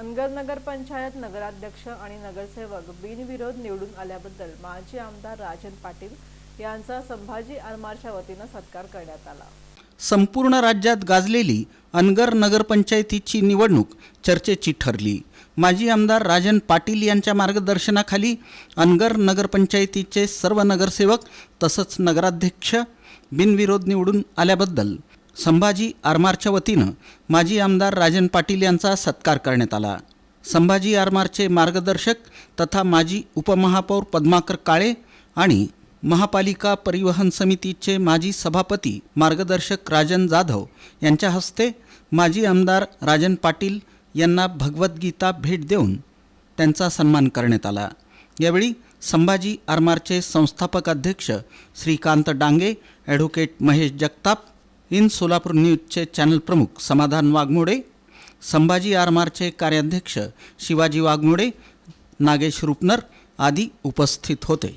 अनगर नगर पंचायत नगराध्यक्ष आणि नगरसेवक बिनविरोध निवडून आल्याबद्दल माजी आमदार राजन पाटील यांचा संभाजी आरमारच्या वतीने सत्कार करण्यात आला। संपूर्ण राज्यात गाजलेली अनगर नगरपंचायतीची निवडणूक चर्चेची ठरली। माजी आमदार राजन पाटील यांच्या मार्गदर्शनाखाली अनगर नगरपंचायतीचे सर्व नगरसेवक तसंच नगराध्यक्ष बिनविरोध निवडून आल्याबद्दल संभाजी आरमारच्या वतीनं माजी आमदार राजन पाटील यांचा सत्कार करण्यात आला। संभाजी आरमारचे मार्गदर्शक तथा माजी उपमहापौर पद्माकर काळे आणि महापालिका परिवहन समितीचे माजी सभापती मार्गदर्शक राजन जाधव यांच्या हस्ते माजी आमदार राजन पाटील यांना भगवद्गीता भेट देऊन त्यांचा सन्मान करण्यात आला। यावेळी संभाजी आरमारचे संस्थापक अध्यक्ष श्रीकांत डांगे, ॲडव्होकेट महेश जगताप, इन सोलापूर न्यूजचे चॅनल प्रमुख समाधान वाघमोडे, संभाजी आरमारचे कार्याध्यक्ष शिवाजी वाघमोडे, नागेश रुपनर आदी उपस्थित होते।